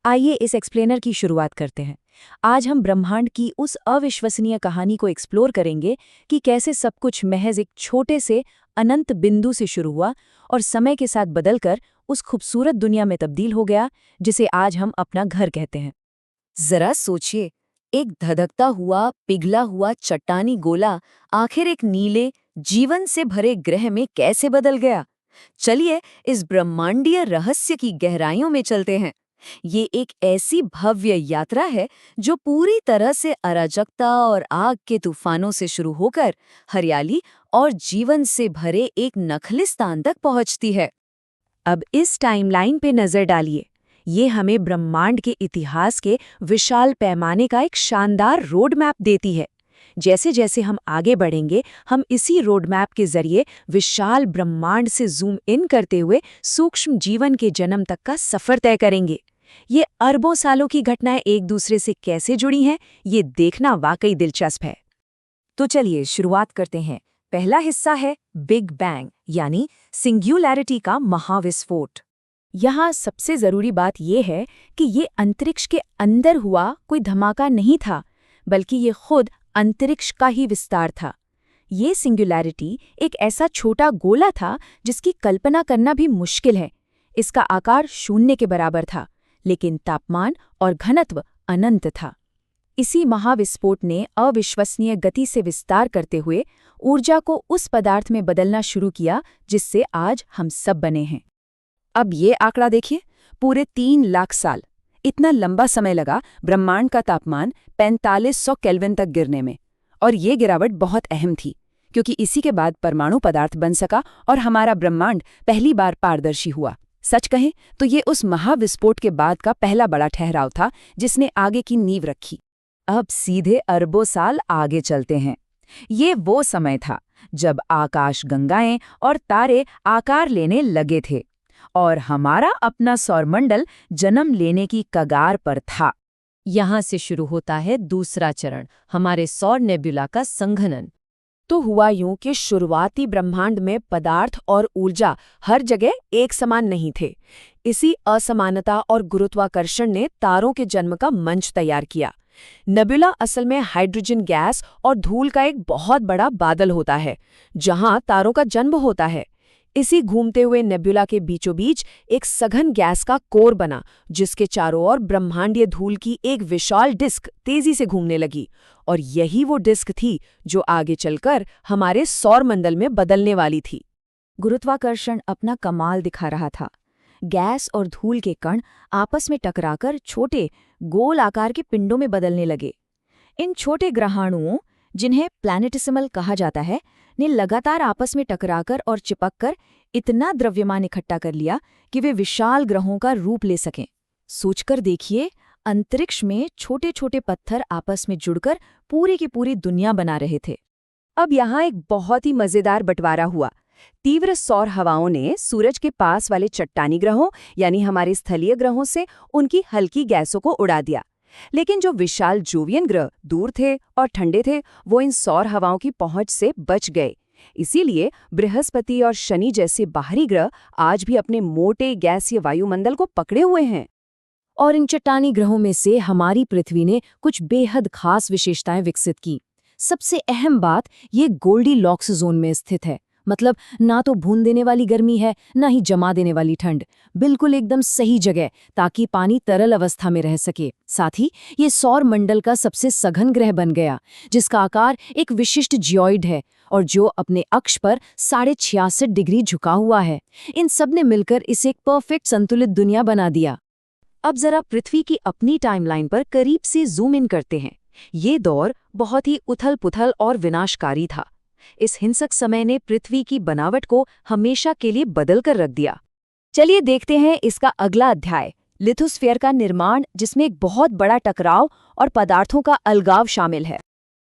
आइए इस एक्सप्लेनर की शुरुआत करते हैं। आज हम ब्रह्मांड की उस अविश्वसनीय कहानी को एक्सप्लोर करेंगे कि कैसे सब कुछ महज एक छोटे से अनंत बिंदु से शुरू हुआ और समय के साथ बदलकर उस खूबसूरत दुनिया में तब्दील हो गया जिसे आज हम अपना घर कहते हैं। जरा सोचिए, एक धधकता हुआ पिघला हुआ चट्टानी गोला आखिर एक नीले जीवन से भरे ग्रह में कैसे बदल गया। चलिए इस ब्रह्मांडीय रहस्य की गहराइयों में चलते हैं। ये एक ऐसी भव्य यात्रा है जो पूरी तरह से अराजकता और आग के तूफानों से शुरू होकर हरियाली और जीवन से भरे एक नखलिस्तान तक पहुंचती है। अब इस टाइमलाइन पे नजर डालिए। ये हमें ब्रह्मांड के इतिहास के विशाल पैमाने का एक शानदार रोड मैप देती है। जैसे जैसे हम आगे बढ़ेंगे, हम इसी रोड मैप के जरिए विशाल ब्रह्मांड से जूम इन करते हुए सूक्ष्म जीवन के जन्म तक का सफर तय करेंगे। ये अरबों सालों की घटनाएं एक दूसरे से कैसे जुड़ी हैं, ये देखना वाकई दिलचस्प है। तो चलिए शुरुआत करते हैं। पहला हिस्सा है बिग बैंग यानी सिंग्युलैरिटी का महाविस्फोट। यहाँ सबसे जरूरी बात यह है कि ये अंतरिक्ष के अंदर हुआ कोई धमाका नहीं था, बल्कि ये खुद अंतरिक्ष का ही विस्तार था। ये सिंग्युलैरिटी एक ऐसा छोटा गोला था जिसकी कल्पना करना भी मुश्किल है। इसका आकार शून्य के बराबर था, लेकिन तापमान और घनत्व अनंत था। इसी महाविस्फोट ने अविश्वसनीय गति से विस्तार करते हुए ऊर्जा को उस पदार्थ में बदलना शुरू किया जिससे आज हम सब बने हैं। अब ये आंकड़ा देखिए, पूरे 3 लाख साल, इतना लंबा समय लगा ब्रह्मांड का तापमान 4500 केल्विन तक गिरने में। और ये गिरावट बहुत अहम थी, क्योंकि इसी के बाद परमाणु पदार्थ बन सका और हमारा ब्रह्मांड पहली बार पारदर्शी हुआ। सच कहें तो ये उस महाविस्फोट के बाद का पहला बड़ा ठहराव था जिसने आगे की नींव रखी। अब सीधे अरबों साल आगे चलते हैं। ये वो समय था जब आकाशगंगाएं और तारे आकार लेने लगे थे और हमारा अपना सौरमंडल जन्म लेने की कगार पर था। यहाँ से शुरू होता है दूसरा चरण, हमारे सौर नेबुला का संघनन। तो हुआ यूं कि शुरुआती ब्रह्मांड में पदार्थ और ऊर्जा हर जगह एक समान नहीं थे। इसी असमानता और गुरुत्वाकर्षण ने तारों के जन्म का मंच तैयार किया। नेबुला असल में हाइड्रोजन गैस और धूल का एक बहुत बड़ा बादल होता है, जहां तारों का जन्म होता है। इसी घूमते हुए नेबुला के बीचों बीच एक सघन गैस का कोर बना, जिसके चारों ओर ब्रह्मांडीय धूल की एक विशाल डिस्क तेजी से घूमने लगी। और यही वो डिस्क थी जो आगे चलकर हमारे सौरमंडल में बदलने वाली थी। गुरुत्वाकर्षण अपना कमाल दिखा रहा था। गैस और धूल के कण आपस में टकराकर छोटे गोल आकार के पिंडों में बदलने लगे। इन छोटे ग्रहाणुओं, जिन्हें प्लैनेटिसिमल कहा जाता है, ने लगातार आपस में टकराकर और चिपककर इतना द्रव्यमान इकट्ठा कर लिया कि वे विशाल ग्रहों का रूप ले सकें। सोचकर देखिए, अंतरिक्ष में छोटे छोटे पत्थर आपस में जुड़कर पूरी की पूरी दुनिया बना रहे थे। अब यहाँ एक बहुत ही मजेदार बंटवारा हुआ। तीव्र सौर हवाओं ने सूरज के पास वाले चट्टानी ग्रहों यानी हमारे स्थलीय ग्रहों से उनकी हल्की गैसों को उड़ा दिया। लेकिन जो विशाल जोवियन ग्रह दूर थे और ठंडे थे, वो इन सौर हवाओं की पहुंच से बच गए। इसीलिए बृहस्पति और शनि जैसे बाहरी ग्रह आज भी अपने मोटे गैसीय वायुमंडल को पकड़े हुए हैं। और इन चट्टानी ग्रहों में से हमारी पृथ्वी ने कुछ बेहद खास विशेषताएं विकसित की। सबसे अहम बात, ये गोल्डीलॉक्स जोन में स्थित है। मतलब ना तो भून देने वाली गर्मी है, ना ही जमा देने वाली ठंड। बिल्कुल एकदम सही जगह, ताकि पानी तरल अवस्था में रह सके। साथ ही ये सौर मंडल का सबसे सघन ग्रह बन गया, जिसका आकार एक विशिष्ट जियोइड है और जो अपने अक्ष पर 66.5 डिग्री झुका हुआ है। इन सब ने मिलकर इसे एक परफेक्ट संतुलित दुनिया बना दिया। अब जरा पृथ्वी की अपनी टाइमलाइन पर करीब से जूम इन करते हैं। ये दौर बहुत ही उथल-पुथल और विनाशकारी था। इस हिंसक समय ने पृथ्वी की बनावट को हमेशा के लिए बदल कर रख दिया। चलिए देखते हैं इसका अगला अध्याय, लिथोस्फीयर का निर्माण, जिसमें एक बहुत बड़ा टकराव और पदार्थों का अलगाव शामिल है।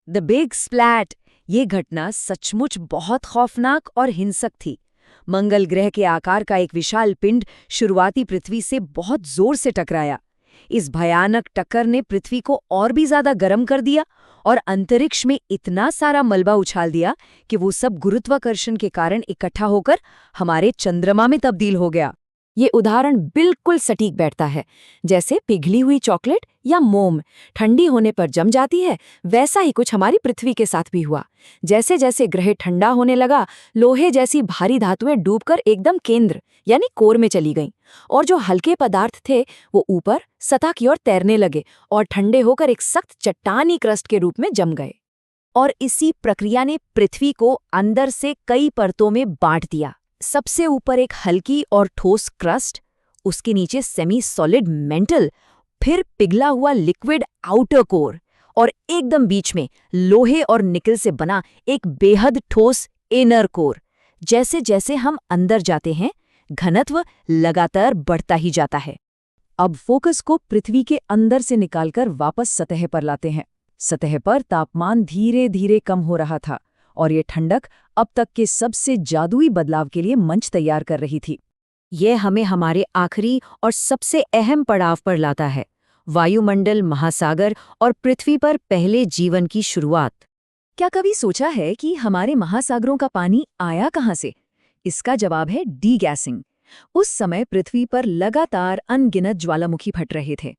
The big splat. ये घटना सचमुच बहुत खौफनाक और हिंसक थी। मंगल ग्रह के आकार का एक विशाल पिंड शुरुआती पृथ्वी से बहुत जोर से टकराया। इस भयानक टक्कर ने पृथ्वी को और भी ज्यादा गर्म कर दिया और अंतरिक्ष में इतना सारा मलबा उछाल दिया कि वो सब गुरुत्वाकर्षण के कारण इकट्ठा होकर हमारे चंद्रमा में तब्दील हो गया। ये उदाहरण बिल्कुल सटीक बैठता है। जैसे पिघली हुई चॉकलेट या मोम ठंडी होने पर जम जाती है, वैसा ही कुछ हमारी पृथ्वी के साथ भी हुआ। जैसे जैसे ग्रह ठंडा होने लगा, लोहे जैसी भारी धातुएं डूबकर एकदम केंद्र यानी कोर में चली गईं, और जो हल्के पदार्थ थे वो ऊपर सतह की ओर तैरने लगे और ठंडे होकर एक सख्त चट्टानी क्रस्ट के रूप में जम गए। और इसी प्रक्रिया ने पृथ्वी को अंदर से कई परतों में बांट दिया। सबसे ऊपर एक हल्की और ठोस क्रस्ट, उसके नीचे सेमी सॉलिड मेंटल, फिर पिघला हुआ लिक्विड आउटर कोर, और एकदम बीच में लोहे और निकल से बना एक बेहद ठोस इनर कोर। जैसे जैसे हम अंदर जाते हैं, घनत्व लगातार बढ़ता ही जाता है। अब फोकस को पृथ्वी के अंदर से निकालकर वापस सतह पर लाते हैं। सतह पर तापमान धीरे धीरे कम हो रहा था और ये ठंडक अब तक के सबसे जादुई बदलाव के लिए मंच तैयार कर रही थी। ये हमें हमारे आखिरी और सबसे अहम पड़ाव पर लाता है, वायुमंडल, महासागर और पृथ्वी पर पहले जीवन की शुरुआत। क्या कभी सोचा है कि हमारे महासागरों का पानी आया कहाँ से? इसका जवाब है डीगैसिंग। उस समय पृथ्वी पर लगातार अनगिनत ज्वालामुखी फट रहे थे।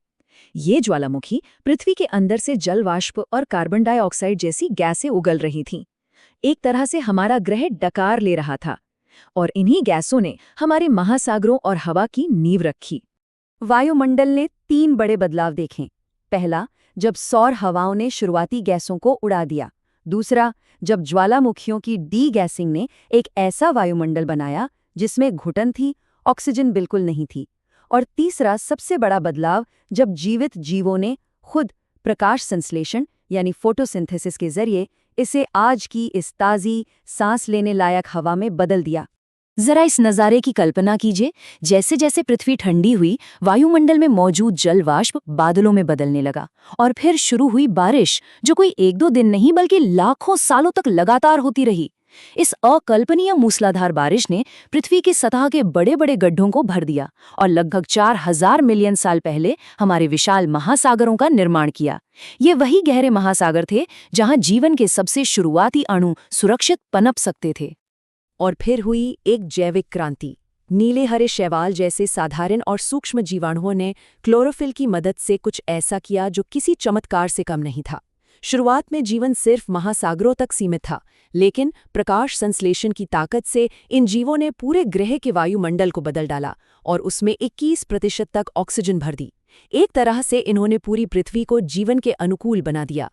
ये ज्वालामुखी पृथ्वी के अंदर से जल वाष्प और कार्बन डाइऑक्साइड जैसी गैसें उगल रही थीं। एक तरह से हमारा ग्रह डकार ले रहा था, और इन्हीं गैसों ने हमारे महासागरों और हवा की नींव रखी। वायुमंडल ने 3 बड़े बदलाव देखे। पहला, जब सौर हवाओं ने शुरुआती गैसों को उड़ा दिया। दूसरा, जब ज्वालामुखियों की डी-गैसिंग ने एक ऐसा वायुमंडल बनाया जिसमें घुटन थी, ऑक्सीजन बिल्कुल नहीं थी। और तीसरा सबसे बड़ा बदलाव, जब जीवित जीवों ने खुद प्रकाश संश्लेषण यानी फोटोसिंथेसिस के जरिए इसे आज की इस ताज़ी, सांस लेने लायक हवा में बदल दिया। जरा इस नज़ारे की कल्पना कीजिए। जैसे जैसे पृथ्वी ठंडी हुई, वायुमंडल में मौजूद जल वाष्प बादलों में बदलने लगा, और फिर शुरू हुई बारिश, जो कोई 1-2 दिन नहीं बल्कि लाखों सालों तक लगातार होती रही। इस अकल्पनीय मूसलाधार बारिश ने पृथ्वी की सतह के बड़े बड़े गड्ढों को भर दिया और लगभग 4000 मिलियन साल पहले हमारे विशाल महासागरों का निर्माण किया। ये वही गहरे महासागर थे जहां जीवन के सबसे शुरुआती अणु सुरक्षित पनप सकते थे। और फिर हुई एक जैविक क्रांति। नीले हरे शैवाल जैसे साधारण और सूक्ष्म जीवाणुओं ने क्लोरोफिल की मदद से कुछ ऐसा किया जो किसी चमत्कार से कम नहीं था। शुरुआत में जीवन सिर्फ महासागरों तक सीमित था, लेकिन प्रकाश संश्लेषण की ताकत से इन जीवों ने पूरे ग्रह के वायुमंडल को बदल डाला और उसमें 21% तक ऑक्सीजन भर दी। एक तरह से इन्होंने पूरी पृथ्वी को जीवन के अनुकूल बना दिया।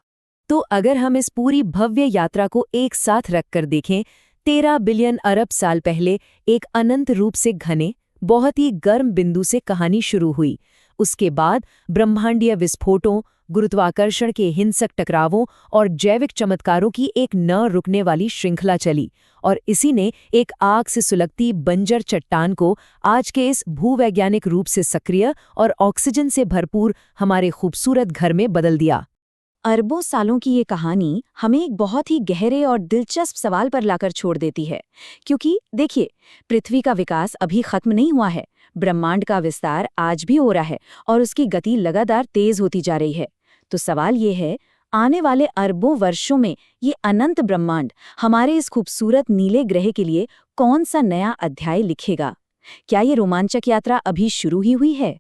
तो अगर हम इस पूरी भव्य यात्रा को एक साथ रखकर देखें, 13 बिलियन अरब साल पहले एक अनंत रूप से घने, बहुत ही गर्म बिंदु से कहानी शुरू हुई। उसके बाद ब्रह्मांडीय विस्फोटों, गुरुत्वाकर्षण के हिंसक टकरावों और जैविक चमत्कारों की एक न रुकने वाली श्रृंखला चली, और इसी ने एक आग से सुलगती बंजर चट्टान को आज के इस भूवैज्ञानिक रूप से सक्रिय और ऑक्सीजन से भरपूर हमारे खूबसूरत घर में बदल दिया। अरबों सालों की ये कहानी हमें एक बहुत ही गहरे और दिलचस्प सवाल पर लाकर छोड़ देती है, क्योंकि देखिए, पृथ्वी का विकास अभी खत्म नहीं हुआ है। ब्रह्मांड का विस्तार आज भी हो रहा है और उसकी गति लगातार तेज होती जा रही है। तो सवाल ये है, आने वाले अरबों वर्षों में ये अनंत ब्रह्मांड हमारे इस खूबसूरत नीले ग्रह के लिए कौन सा नया अध्याय लिखेगा? क्या ये रोमांचक यात्रा अभी शुरू ही हुई है?